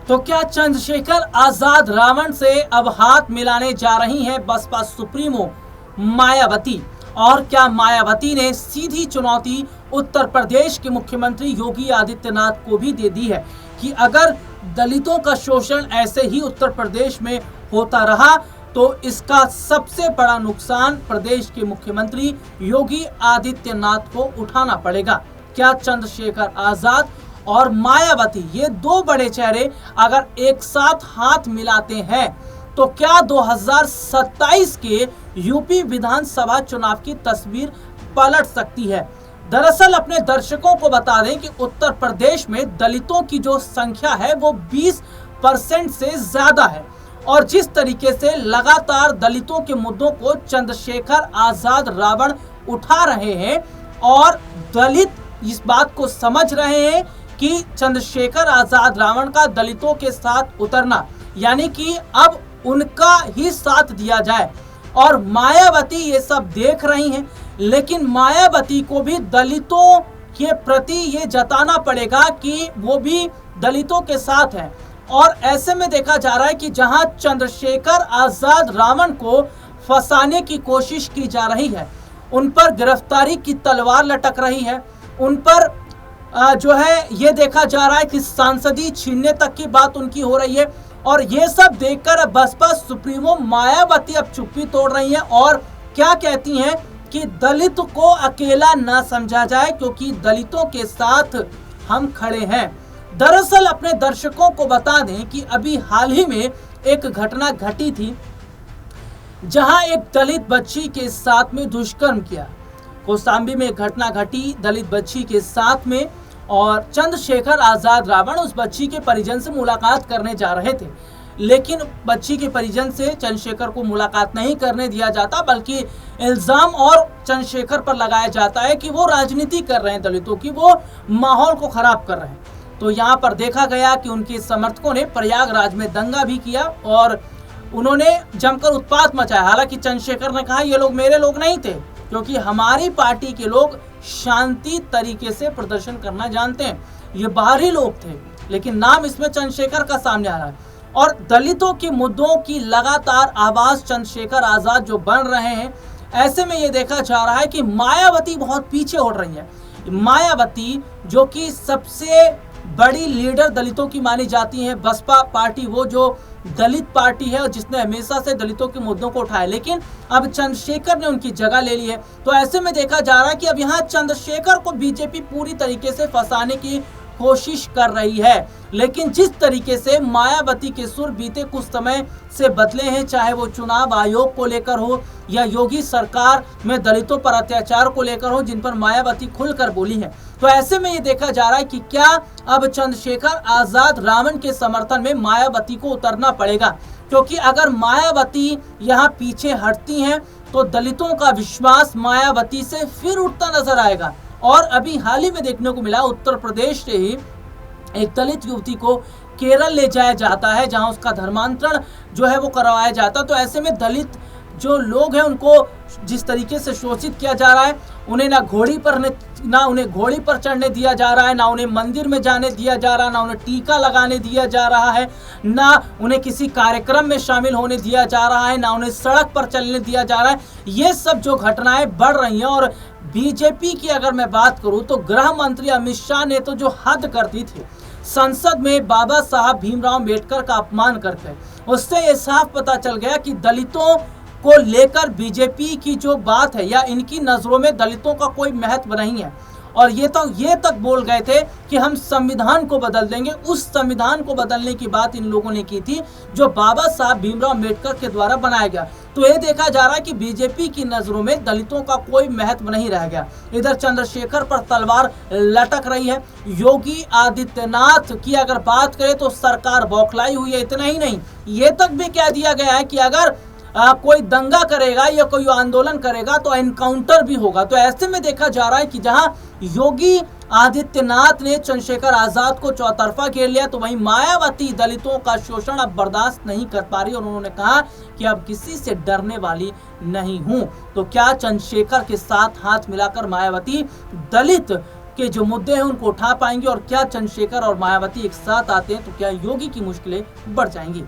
तो क्या चंद्रशेखर आजाद रावण से अब हाथ मिलाने जा रही हैं बसपा सुप्रीमो मायावती? और क्या मायावती ने सीधी चुनौती उत्तर प्रदेश के मुख्यमंत्री योगी आदित्यनाथ को भी दे दी है कि अगर दलितों का शोषण ऐसे ही उत्तर प्रदेश में होता रहा तो इसका सबसे बड़ा नुकसान प्रदेश के मुख्यमंत्री योगी आदित्यनाथ को उठाना पड़ेगा? क्या चंद्रशेखर आजाद और मायावती, ये दो बड़े चेहरे अगर एक साथ हाथ मिलाते हैं तो क्या 2027 के यूपी विधानसभा चुनाव की तस्वीर पलट सकती है? दरअसल अपने दर्शकों को बता दें कि उत्तर प्रदेश में दलितों की जो संख्या है वो 20% से ज्यादा है और जिस तरीके से लगातार दलितों के मुद्दों को चंद्रशेखर आजाद रावण उठा रहे हैं और दलित इस बात को समझ रहे हैं कि चंद्रशेखर आजाद रावण का दलितों के साथ उतरना यानी कि अब उनका ही साथ दिया जाए और मायावती ये सब देख रही हैं, लेकिन मायावती को भी दलितों के प्रति ये जताना पड़ेगा कि वो भी दलितों के साथ है। और ऐसे में देखा जा रहा है कि जहां चंद्रशेखर आजाद रावण को फंसाने की कोशिश की जा रही है, उन पर गिरफ्तारी की तलवार लटक रही है, उन पर जो है ये देखा जा रहा है कि सांसदी छीनने तक की बात उनकी हो रही है। और ये सब देखकर बसपा सुप्रीमो मायावती अब चुप्पी तोड़ रही है और क्या कहती हैं कि दलित को अकेला ना समझा जाए क्योंकि दलितों के साथ हम खड़े हैं। दरअसल अपने दर्शकों को बता दें कि अभी हाल ही में एक घटना घटी थी जहां एक दलित बच्ची के साथ में दुष्कर्म किया। कौशाम्बी में एक घटना घटी दलित बच्ची के साथ में और चंद्रशेखर आजाद रावण उस बच्ची के परिजन से मुलाकात करने जा रहे थे, लेकिन बच्ची के परिजन से चंद्रशेखर को मुलाकात नहीं करने दिया जाता बल्कि इल्जाम और चंद्रशेखर पर लगाया जाता है कि वो राजनीति कर रहे हैं दलितों की, वो माहौल को खराब कर रहे हैं। तो यहाँ पर देखा गया कि उनके समर्थकों ने प्रयागराज में दंगा भी किया और उन्होंने जमकर उत्पात मचाया। हालांकि चंद्रशेखर ने कहा ये लोग मेरे लोग नहीं थे क्योंकि हमारी पार्टी के लोग शांति तरीके से प्रदर्शन करना जानते हैं, ये बाहरी लोग थे, लेकिन नाम इसमें चंद्रशेखर का सामने आ रहा है। और दलितों के मुद्दों की लगातार आवाज चंद्रशेखर आजाद जो बन रहे हैं, ऐसे में ये देखा जा रहा है कि मायावती बहुत पीछे हट रही है। मायावती जो कि सबसे बड़ी लीडर दलितों की मानी जाती है, बसपा पार्टी वो जो दलित पार्टी है और जिसने हमेशा से दलितों के मुद्दों को उठाया, लेकिन अब चंद्रशेखर ने उनकी जगह ले ली है। तो ऐसे में देखा जा रहा है कि अब यहाँ चंद्रशेखर को बीजेपी पूरी तरीके से फंसाने की कोशिश कर रही है, लेकिन जिस तरीके से मायावती के सुर बीते कुछ समय से बदले हैं, चाहे वो चुनाव आयोग को लेकर हो या योगी सरकार में दलितों पर अत्याचार को लेकर हो, जिन पर मायावती खुलकर बोली है। तो ऐसे में ये देखा जा रहा है कि क्या अब चंद्रशेखर आजाद रावण के समर्थन में मायावती को उतरना पड़ेगा, क्योंकि अगर मायावती यहाँ पीछे हटती हैं तो दलितों का विश्वास मायावती से फिर उठता नजर आएगा। और अभी हाल ही में देखने को मिला उत्तर प्रदेश से ही एक दलित युवती को केरल ले जाया जाता है जहां उसका धर्मांतरण जो है वो करवाया जाता है। तो ऐसे में दलित जो लोग हैं उनको जिस तरीके से शोषित किया जा रहा है, उन्हें ना उन्हें घोड़ी पर चढ़ने दिया जा रहा है, ना उन्हें मंदिर में जाने दिया जा रहा है, ना उन्हें टीका लगाने दिया जा रहा है, ना उन्हें किसी कार्यक्रम में शामिल होने दिया जा रहा है, ना उन्हें सड़क पर चलने दिया जा रहा है। ये सब जो घटनाएं बढ़ रही हैं और बीजेपी की अगर मैं बात करूं तो गृह मंत्री अमित शाह ने तो जो हद कर दी थी संसद में बाबा साहब भीमराव अम्बेडकर का अपमान करके, उससे ये साफ पता चल गया कि दलितों को लेकर बीजेपी की जो बात है या इनकी नजरों में दलितों का कोई महत्व नहीं है। और ये तक बोल गए थे कि हम संविधान को बदल देंगे। उस संविधान को बदलने की बात इन लोगों ने की थी जो बाबा साहब भीमराव अम्बेडकर के द्वारा बनाया गया। तो ये देखा जा रहा है कि बीजेपी की नजरों में दलितों का कोई महत्व नहीं रह गया। इधर चंद्रशेखर पर तलवार लटक रही है। योगी आदित्यनाथ की अगर बात करें तो सरकार बौखलाई हुई है। इतना ही नहीं, ये तक भी कह दिया गया है कि अगर कोई दंगा करेगा या कोई आंदोलन करेगा तो एनकाउंटर भी होगा। तो ऐसे में देखा जा रहा है कि जहां योगी आदित्यनाथ ने चंद्रशेखर आजाद को चौतरफा घेर लिया, तो वहीं मायावती दलितों का शोषण अब बर्दाश्त नहीं कर पा रही और उन्होंने कहा कि अब किसी से डरने वाली नहीं हूं। तो क्या चंद्रशेखर के साथ हाथ मिलाकर मायावती दलित के जो मुद्दे हैं उनको उठा पाएंगे और क्या चंद्रशेखर और मायावती एक साथ आते हैं तो क्या योगी की मुश्किलें बढ़ जाएंगी।